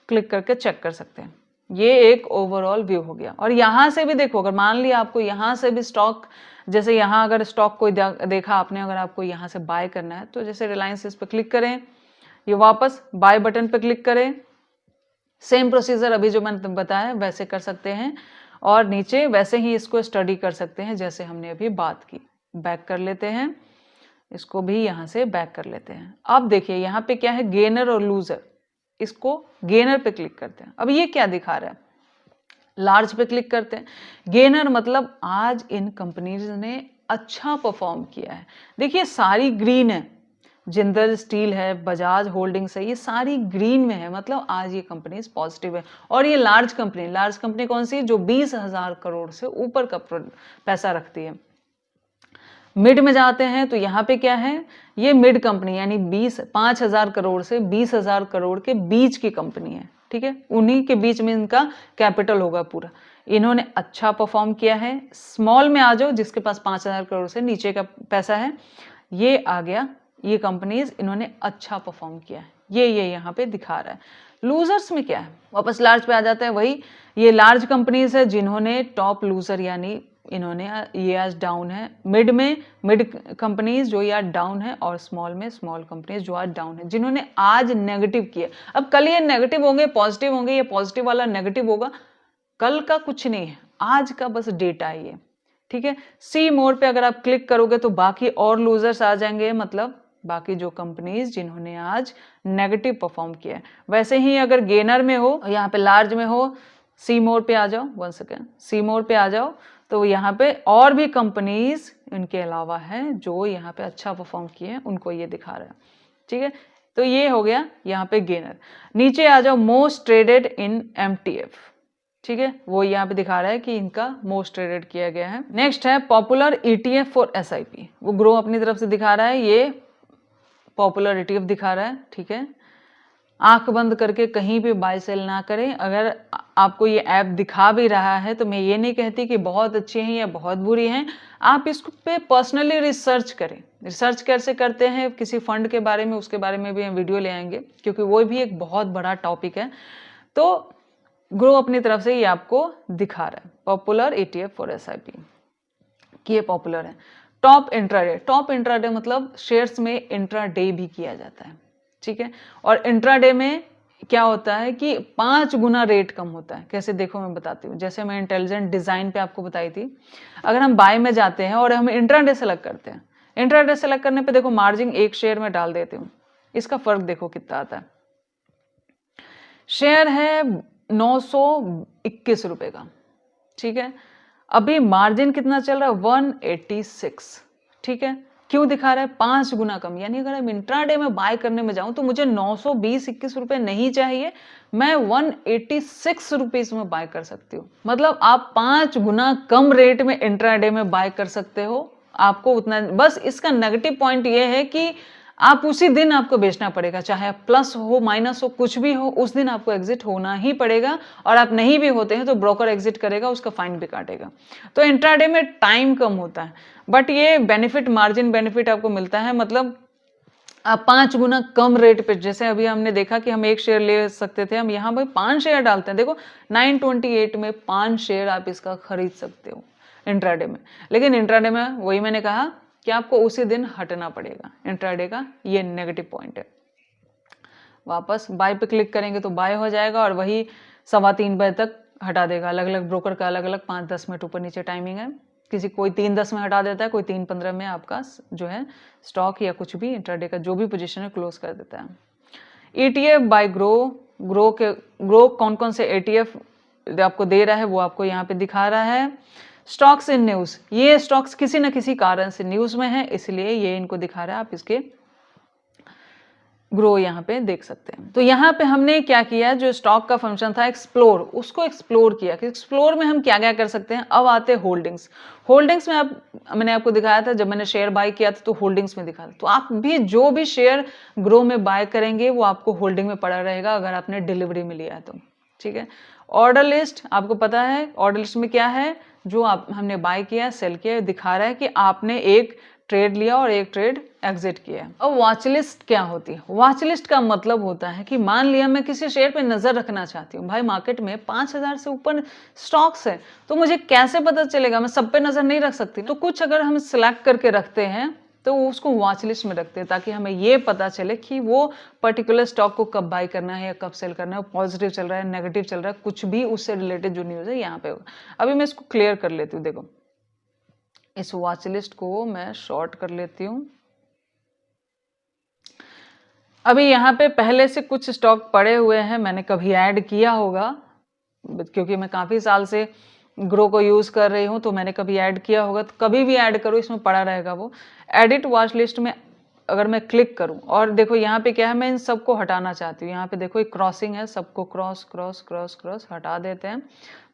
क्लिक करके चेक कर सकते हैं। ये एक ओवरऑल व्यू हो गया। और यहाँ से भी देखो, अगर मान लिया आपको यहाँ से भी स्टॉक, जैसे यहाँ अगर स्टॉक कोई देखा आपने, अगर आपको यहाँ से बाय करना है, तो जैसे रिलायंस, इस पर क्लिक करें, ये वापस बाय बटन पे क्लिक करें, सेम प्रोसीजर अभी जो मैंने बताया वैसे कर सकते हैं, और नीचे वैसे ही इसको स्टडी कर सकते हैं जैसे हमने अभी बात की। बैक कर लेते हैं, इसको भी यहाँ से बैक कर लेते हैं। अब देखिए यहाँ पे क्या है, गेनर और लूजर, इसको गेनर पे क्लिक करते हैं। अब ये क्या दिखा रहा है, लार्ज पे क्लिक करते हैं। गेनर मतलब आज इन कंपनीज ने अच्छा परफॉर्म किया है। देखिए सारी ग्रीन है, जिंदल स्टील है, बजाज होल्डिंग्स है, ये सारी ग्रीन में है, मतलब आज ये कंपनी पॉजिटिव है। और ये लार्ज कंपनी कौन सी है, जो 20,000 करोड़ से ऊपर का पैसा रखती है। मिड में जाते हैं तो यहाँ पे क्या है, ये मिड कंपनी यानी 5,000 करोड़ से 20,000 करोड़ के बीच की कंपनी है, ठीक है, उन्हीं के बीच में इनका कैपिटल होगा पूरा। इन्होंने अच्छा परफॉर्म किया है। स्मॉल में आ जाओ, जिसके पास 5,000 करोड़ से नीचे का पैसा है, ये आ गया, ये कंपनीज इन्होंने अच्छा परफॉर्म किया है, ये यहाँ पे दिखा रहा है। लूजर्स में क्या है, वापस लार्ज पे आ जाता है, वही ये लार्ज कंपनीज है जिन्होंने टॉप लूजर यानी इन्होंने ये आज डाउन है। मिड में मिड कंपनीज जो ये आज डाउन है, और स्मॉल में स्मॉल कंपनीज जो आज डाउन है, जिन्होंने आज नेगेटिव किए। अब कल ये नेगेटिव होंगे, पॉजिटिव होंगे, ये पॉजिटिव वाला नेगेटिव होगा, कल का कुछ नहीं है, आज का बस डेटा है ये, ठीक है। सी मोर पे अगर आप क्लिक करोगे तो बाकी और लूजर्स आ जाएंगे, मतलब बाकी जो कंपनीज जिन्होंने आज नेगेटिव परफॉर्म किया है। वैसे ही अगर गेनर में हो, यहाँ पे लार्ज में हो, सी मोर पे आ जाओ, 1 सेकेंड, सी मोर पे आ जाओ, तो यहाँ पे और भी कंपनीज इनके अलावा हैं जो यहाँ पे अच्छा परफॉर्म किए हैं, उनको ये दिखा रहा है, ठीक है। तो ये हो गया यहाँ पे गेनर। नीचे आ जाओ, मोस्ट ट्रेडेड इन MTF, ठीक है, वो यहाँ पे दिखा रहा है कि इनका मोस्ट ट्रेडेड किया गया है। नेक्स्ट है पॉपुलर ETF फॉर SIP, वो ग्रो अपनी तरफ से दिखा रहा है, ये पॉपुलर ETF दिखा रहा है, ठीक है। आंख बंद करके कहीं भी बाय सेल ना करें। अगर आपको ये ऐप दिखा भी रहा है तो मैं ये नहीं कहती कि बहुत अच्छी हैं या बहुत बुरी हैं, आप इसको पे पर्सनली रिसर्च करें। रिसर्च कैसे करते हैं, किसी फंड के बारे में, उसके बारे में भी हम वीडियो ले आएंगे, क्योंकि वो भी एक बहुत बड़ा टॉपिक है। तो ग्रो अपनी तरफ से ये आपको दिखा रहा है पॉपुलर ETF फॉर SIP कि ये पॉपुलर है। टॉप इंट्राडे मतलब शेयर्स में इंट्राडे भी किया जाता है, ठीक है। और इंट्राडे में क्या होता है कि 5 गुना रेट कम होता है। कैसे, देखो मैं बताती हूँ। जैसे मैं इंटेलिजेंट डिजाइन पे आपको बताई थी, अगर हम बाय में जाते हैं और हम इंट्राडे सेलेक्ट करते हैं, इंट्राडे सेलेक्ट करने पे देखो मार्जिन एक शेयर में डाल देती हूँ, इसका फर्क देखो कितना आता है। शेयर है 921 रुपए का, ठीक है, अभी मार्जिन कितना चल रहा है, 186, ठीक है। क्यों दिखा रहा है, 5 गुना कम। यानी अगर मैं इंट्राडे में बाय करने में जाऊं तो मुझे 920-21 रुपए नहीं चाहिए, मैं 186 रुपीज में बाय कर सकती हूँ। मतलब आप 5 गुना कम रेट में इंट्राडे में बाय कर सकते हो। आपको उतना, बस इसका नेगेटिव पॉइंट ये है कि आप उसी दिन आपको बेचना पड़ेगा, चाहे प्लस हो माइनस हो कुछ भी हो, उस दिन आपको एग्जिट होना ही पड़ेगा। और आप नहीं भी होते हैं तो ब्रोकर एग्जिट करेगा, उसका फाइन भी काटेगा। तो इंट्राडे में टाइम कम होता है, बट ये बेनिफिट, मार्जिन बेनिफिट आपको मिलता है। मतलब आप 5 गुना कम रेट पे, जैसे अभी हमने देखा कि हम 1 शेयर ले सकते थे, हम यहाँ पे 5 शेयर डालते हैं। देखो 928 में 5 शेयर आप इसका खरीद सकते हो इंट्राडे में। लेकिन इंट्राडे में वही मैंने कहा कि आपको उसी दिन हटना पड़ेगा। इंट्राडे का ये नेगेटिव पॉइंट है। वापस बाय पे क्लिक करेंगे तो बाय हो जाएगा और वही 3:15 बजे तक हटा देगा। अलग अलग ब्रोकर का अलग अलग 5-10 मिनट ऊपर नीचे टाइमिंग है। किसी कोई 3:10 में हटा देता है, कोई 3:15 में आपका जो है स्टॉक या कुछ भी इंट्राडे का जो भी पोजीशन है क्लोज कर देता है। ETF बाय ग्रो कौन कौन से ETF आपको दे रहा है वो आपको यहाँ पे दिखा रहा है। स्टॉक्स इन न्यूज, ये स्टॉक्स किसी न किसी कारण से न्यूज में है, इसलिए ये इनको दिखा रहा है। आप इसके ग्रो यहाँ पे देख सकते हैं। तो यहाँ पे हमने क्या किया, जो स्टॉक का फंक्शन था एक्सप्लोर, उसको एक्सप्लोर किया कि एक्सप्लोर में हम क्या क्या कर सकते हैं। अब आते हैं होल्डिंग्स। होल्डिंग्स में मैंने आपको दिखाया था, जब मैंने शेयर बाय किया था तो होल्डिंग्स में दिखा था। तो आप भी जो भी शेयर ग्रो में बाय करेंगे वो आपको होल्डिंग में पड़ा रहेगा अगर आपने डिलीवरी में लिया है तो, ठीक है। ऑर्डर लिस्ट आपको पता है, ऑर्डर लिस्ट में क्या है, जो हमने बाय किया सेल किया दिखा रहा है कि आपने एक ट्रेड लिया और एक ट्रेड एग्जिट किया। अब वॉच लिस्ट क्या होती है? वॉच लिस्ट का मतलब होता है कि मान लिया मैं किसी शेयर पे नजर रखना चाहती हूँ, भाई मार्केट में 5000 से ऊपर स्टॉक्स है, तो मुझे कैसे पता चलेगा? मैं सब पे नजर नहीं रख सकती। तो कुछ अगर हम सिलेक्ट करके रखते हैं तो उसको वॉच लिस्ट में रखते हैं, ताकि हमें ये पता चले कि वो पर्टिकुलर स्टॉक को कब बाय करना है या कब सेल करना है, पॉजिटिव चल रहा है, नेगेटिव चल रहा है, कुछ भी उससे रिलेटेड जो न्यूज है यहाँ पे होगा। अभी मैं इसको क्लियर कर लेती हूँ। देखो इस वॉच लिस्ट को मैं शॉर्ट कर लेती हूँ। अभी यहाँ पे पहले से कुछ स्टॉक पड़े हुए हैं, मैंने कभी ऐड किया होगा क्योंकि मैं काफी साल से ग्रो को यूज कर रही हूँ, तो मैंने कभी ऐड किया होगा। तो कभी भी ऐड करो इसमें पड़ा रहेगा वो। एडिट वॉच लिस्ट में अगर मैं क्लिक करूं और देखो यहाँ पे क्या है, मैं इन सबको हटाना चाहती हूँ। यहाँ पे देखो एक क्रॉसिंग है, सबको क्रॉस क्रॉस क्रॉस क्रॉस हटा देते हैं।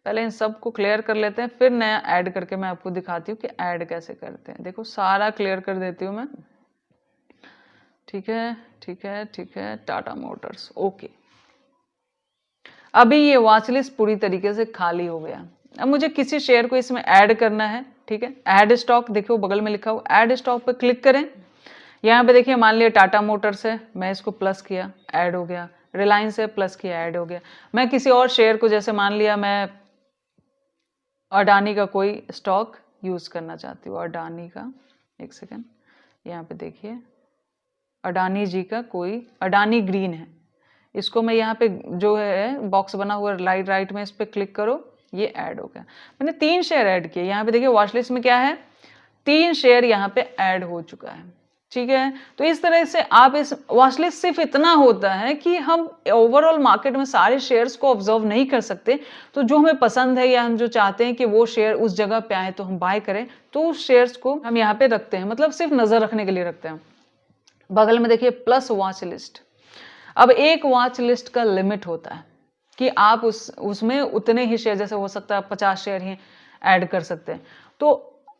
पहले इन सबको क्लियर कर लेते हैं, फिर नया ऐड करके मैं आपको दिखाती हूँ कि ऐड कैसे करते हैं। देखो सारा क्लियर कर देती हूँ मैं। ठीक है ठीक है ठीक है, टाटा मोटर्स, ओके। अभी ये वॉच लिस्ट पूरी तरीके से खाली हो गया। अब मुझे किसी शेयर को इसमें ऐड करना है, ठीक है। ऐड स्टॉक देखो बगल में लिखा हुआ, ऐड स्टॉक पर क्लिक करें। यहाँ पे देखिए मान लिया टाटा मोटर्स है, मैं इसको प्लस किया, ऐड हो गया। रिलायंस है, प्लस किया, ऐड हो गया। मैं किसी और शेयर को, जैसे मान लिया मैं अडानी का कोई स्टॉक यूज करना चाहती हूँ, अडानी का, एक सेकेंड, यहाँ पे देखिए अडानी जी का कोई, अडानी ग्रीन है, इसको मैं यहाँ पे जो है बॉक्स बना हुआ राइट में, इस पर क्लिक करो, ये ऐड हो गया। मैंने 3 शेयर ऐड किए। यहाँ पे देखिए वॉच लिस्ट में क्या है, 3 शेयर यहाँ पे ऐड हो चुका है, ठीक है। तो इस तरह से आप इस वॉच लिस्ट सिर्फ इतना होता है कि हम ओवरऑल मार्केट में सारे शेयर्स को ऑब्जर्व नहीं कर सकते। तो जो हमें पसंद है या हम जो चाहते हैं कि वो शेयर उस जगह पे आए तो हम बाय करें, तो उस शेयर्स को हम यहाँ पे रखते हैं, मतलब सिर्फ नजर रखने के लिए रखते हैं। बगल में देखिए प्लस वॉच लिस्ट। अब एक वॉच लिस्ट का लिमिट होता है कि आप उसमें उतने ही शेयर, जैसे हो सकता है 50 शेयर ही ऐड कर सकते हैं। तो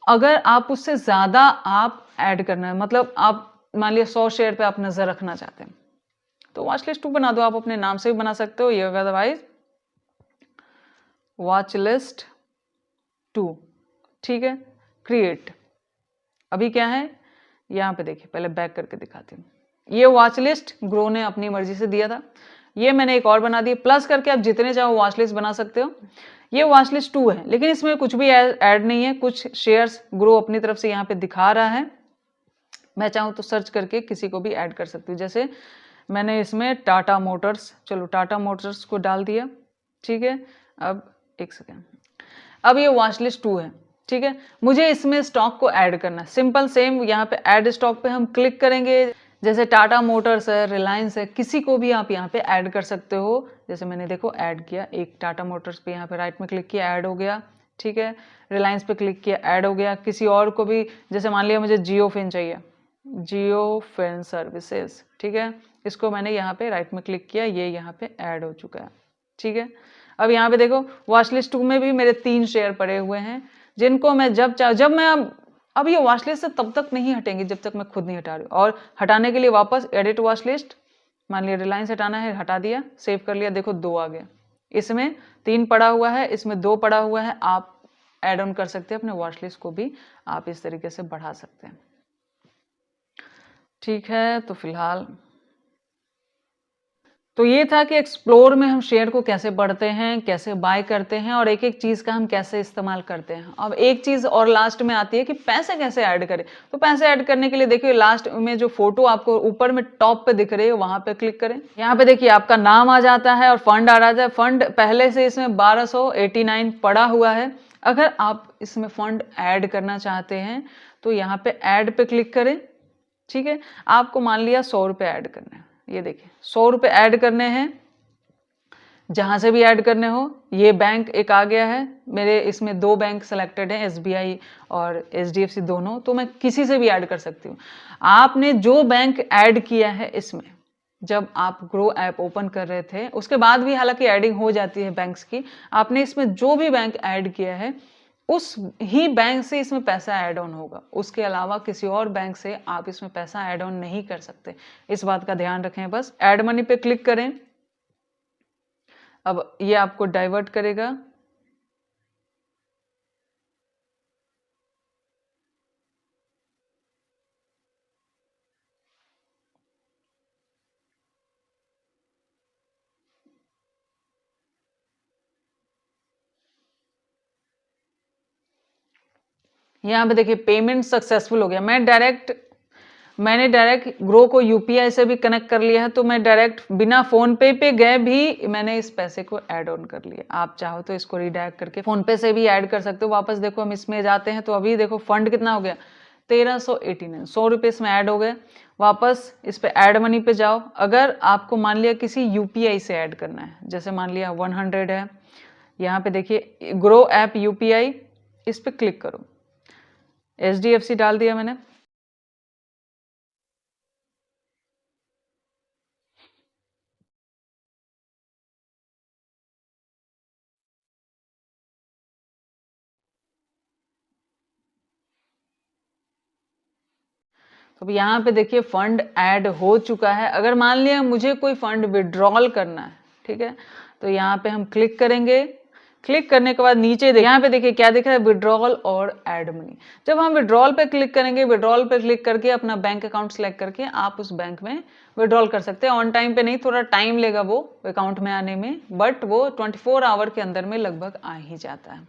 अगर आप उससे ज्यादा आप ऐड करना है, मतलब आप मान लिया 100 शेयर पे आप नजर रखना चाहते हैं, तो वॉच लिस्ट 2 बना दो। आप अपने नाम से भी बना सकते हो, ये अदरवाइज वॉच लिस्ट 2, ठीक है। क्रिएट, अभी क्या है यहाँ पे देखिए, पहले बैक करके दिखाती हूँ। ये वॉच लिस्ट ग्रो ने अपनी मर्जी से दिया था, ये मैंने एक और बना दी। प्लस करके आप जितने चाहो वॉच लिस्ट बना सकते हो। ये वॉच लिस्ट 2 है, लेकिन इसमें कुछ भी ऐड नहीं है, कुछ शेयर्स ग्रो अपनी तरफ से यहाँ पे दिखा रहा है। मैं चाहूँ तो सर्च करके किसी को भी ऐड कर सकती हूँ। जैसे मैंने इसमें टाटा मोटर्स, चलो टाटा मोटर्स को डाल दिया, ठीक है। अब एक सेकेंड, अब ये वॉच लिस्ट 2 है, ठीक है। मुझे इसमें स्टॉक को ऐड करना है, सिंपल सेम यहाँ पे ऐड स्टॉक पे हम क्लिक करेंगे। जैसे टाटा मोटर्स है, रिलायंस है, किसी को भी आप यहाँ पे ऐड कर सकते हो। जैसे मैंने देखो ऐड किया, एक टाटा मोटर्स पे यहाँ पे राइट में क्लिक किया, ऐड हो गया, ठीक है। रिलायंस पे क्लिक किया, ऐड हो गया। किसी और को भी, जैसे मान लिया मुझे जियो फिन चाहिए, जियो फिन सर्विसेज, ठीक है, इसको मैंने यहाँ पे राइट में क्लिक किया, ये यहाँ पे ऐड हो चुका है, ठीक है। अब यहाँ पे देखो वॉच लिस्ट 2 में भी मेरे 3 शेयर पड़े हुए हैं, जिनको मैं जब मैं अब ये वॉच लिस्ट से तब तक नहीं हटेंगे जब तक मैं खुद नहीं हटा रही हूँ। और हटाने के लिए वापस एडिट वॉच लिस्ट, मान लिया रिलायंस हटाना है, हटा दिया, सेव कर लिया, देखो 2 आ गया। इसमें 3 पड़ा हुआ है, इसमें 2 पड़ा हुआ है। आप एड ऑन कर सकते हैं, अपने वॉच लिस्ट को भी आप इस तरीके से बढ़ा सकते हैं। ठीक है, तो फिलहाल तो ये था कि एक्सप्लोर में हम शेयर को कैसे पढ़ते हैं, कैसे बाय करते हैं और एक-एक चीज़ का हम कैसे इस्तेमाल करते हैं। अब एक चीज़ और लास्ट में आती है कि पैसे कैसे ऐड करें? तो पैसे ऐड करने के लिए देखिए लास्ट में जो फ़ोटो आपको ऊपर में टॉप पे दिख रही है, वहाँ पे क्लिक करें। यहाँ पे देखिए आपका नाम आ जाता है और फंड आ जाता है। फंड पहले से इसमें 1289 पड़ा हुआ है। अगर आप इसमें फंड ऐड करना चाहते हैं, तो यहाँ पे ऐड पे क्लिक करें, ठीक है? आपको मान लिया ₹100 ऐड करने हैं। ये देखिए ₹100 ऐड करने हैं, जहां से भी ऐड करने हो। ये बैंक एक आ गया है, मेरे इसमें 2 बैंक सेलेक्टेड है, SBI और HDFC दोनों, तो मैं किसी से भी ऐड कर सकती हूँ। आपने जो बैंक ऐड किया है इसमें, जब आप ग्रो ऐप ओपन कर रहे थे, उसके बाद भी हालांकि एडिंग हो जाती है बैंक्स की, आपने इसमें जो भी बैंक ऐड किया है उस ही बैंक से इसमें पैसा ऐड ऑन होगा। उसके अलावा किसी और बैंक से आप इसमें पैसा ऐड ऑन नहीं कर सकते। इस बात का ध्यान रखें। बस ऐड मनी पे क्लिक करें। अब ये आपको डाइवर्ट करेगा। यहाँ पे देखिए पेमेंट सक्सेसफुल हो गया। मैंने डायरेक्ट ग्रो को यूपीआई से भी कनेक्ट कर लिया है, तो मैं डायरेक्ट बिना फोन पे गए भी मैंने इस पैसे को ऐड ऑन कर लिया। आप चाहो तो इसको रिडायरेक्ट करके फोन पे से भी ऐड कर सकते हो। वापस देखो हम इसमें जाते हैं, तो अभी देखो फंड कितना हो गया, 1389, ₹100 इसमें ऐड हो गए। वापस इस पे ऐड मनी पे जाओ। अगर आपको मान लिया किसी यूपीआई से ऐड करना है, जैसे मान लिया 100 है, यहाँ पे देखिए ग्रो ऐप यूपीआई, इस पे क्लिक करो। HDFC डाल दिया मैंने। तो यहाँ पे देखिए फंड ऐड हो चुका है। अगर मान लिया मुझे कोई फंड विड्रॉल करना है, ठीक है, तो यहाँ पे हम क्लिक करेंगे। क्लिक करने के बाद नीचे यहाँ पे देखिए क्या दिख रहा है, विड्रॉल और ऐड मनी। जब हम विड्रॉल पे क्लिक करेंगे, विड्रॉल पे क्लिक करके अपना बैंक अकाउंट सेलेक्ट करके आप उस बैंक में विड्रॉल कर सकते हैं। ऑन टाइम पे नहीं, थोड़ा टाइम लेगा वो अकाउंट में आने में, बट वो 24 आवर के अंदर में लगभग आ ही जाता है।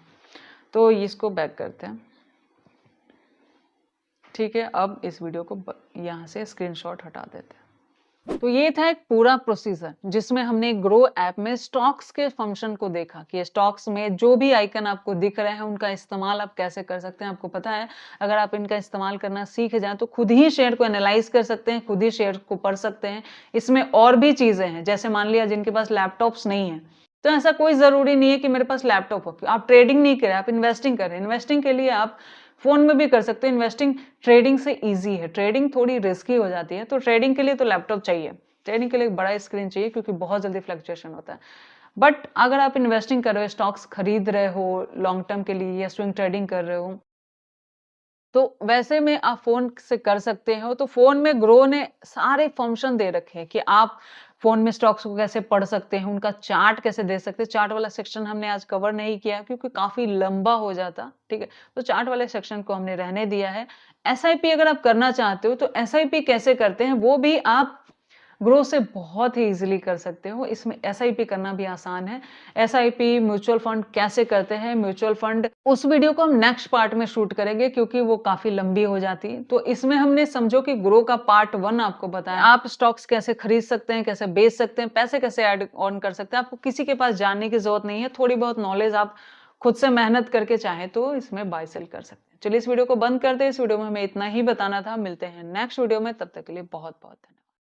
तो इसको बैक करते हैं। ठीक है, अब इस वीडियो को यहाँ से स्क्रीनशॉट हटा देते हैं। तो ये था एक पूरा प्रोसीजर जिसमें हमने ग्रो ऐप में स्टॉक्स के फंक्शन को देखा कि स्टॉक्स में जो भी आइकन आपको दिख रहे हैं उनका इस्तेमाल आप कैसे कर सकते हैं। आपको पता है अगर आप इनका इस्तेमाल करना सीख जाएं तो खुद ही शेयर को एनालाइज कर सकते हैं, खुद ही शेयर को पढ़ सकते हैं। इसमें और भी चीजें हैं, जैसे मान लिया जिनके पास लैपटॉप्स नहीं है, तो ऐसा कोई जरूरी नहीं है कि मेरे पास लैपटॉप हो। आप ट्रेडिंग नहीं करें, आप इन्वेस्टिंग करें। इन्वेस्टिंग के लिए आप फोन में भी कर सकते हो। इन्वेस्टिंग ट्रेडिंग से इजी है, ट्रेडिंग थोड़ी रिस्की हो जाती है, तो ट्रेडिंग के लिए तो लैपटॉप चाहिए। ट्रेडिंग के लिए एक बड़ा स्क्रीन चाहिए क्योंकि बहुत जल्दी फ्लक्चुएशन होता है। बट अगर आप इन्वेस्टिंग कर रहे हो, स्टॉक्स खरीद रहे हो लॉन्ग टर्म के लिए या स्विंग ट्रेडिंग कर रहे हो, तो वैसे में आप फोन से कर सकते हो। तो फोन में ग्रो ने सारे फंक्शन दे रखे हैं कि आप फोन में स्टॉक्स को कैसे पढ़ सकते हैं, उनका चार्ट कैसे दे सकते हैं। चार्ट वाला सेक्शन हमने आज कवर नहीं किया क्योंकि काफी लंबा हो जाता, ठीक है, तो चार्ट वाले सेक्शन को हमने रहने दिया है। एसआईपी अगर आप करना चाहते हो तो एसआईपी कैसे करते हैं वो भी आप ग्रो से बहुत ही इजीली कर सकते हो। इसमें एसआईपी करना भी आसान है। एसआईपी म्यूचुअल फंड कैसे करते हैं, म्यूचुअल फंड उस वीडियो को हम नेक्स्ट पार्ट में शूट करेंगे क्योंकि वो काफी लंबी हो जाती है। तो इसमें हमने समझो कि ग्रो का पार्ट 1 आपको बताया। आप स्टॉक्स कैसे खरीद सकते हैं, कैसे बेच सकते हैं, पैसे कैसे ऐड ऑन कर सकते हैं। आपको किसी के पास जानने की जरूरत नहीं है, थोड़ी बहुत नॉलेज आप खुद से मेहनत करके चाहे तो इसमें बाय सेल कर सकते हैं। चलिए इस वीडियो को बंद करते हैं। इस वीडियो में हमें इतना ही बताना था। मिलते हैं नेक्स्ट वीडियो में, तब तक के लिए बहुत बहुत धन्यवाद।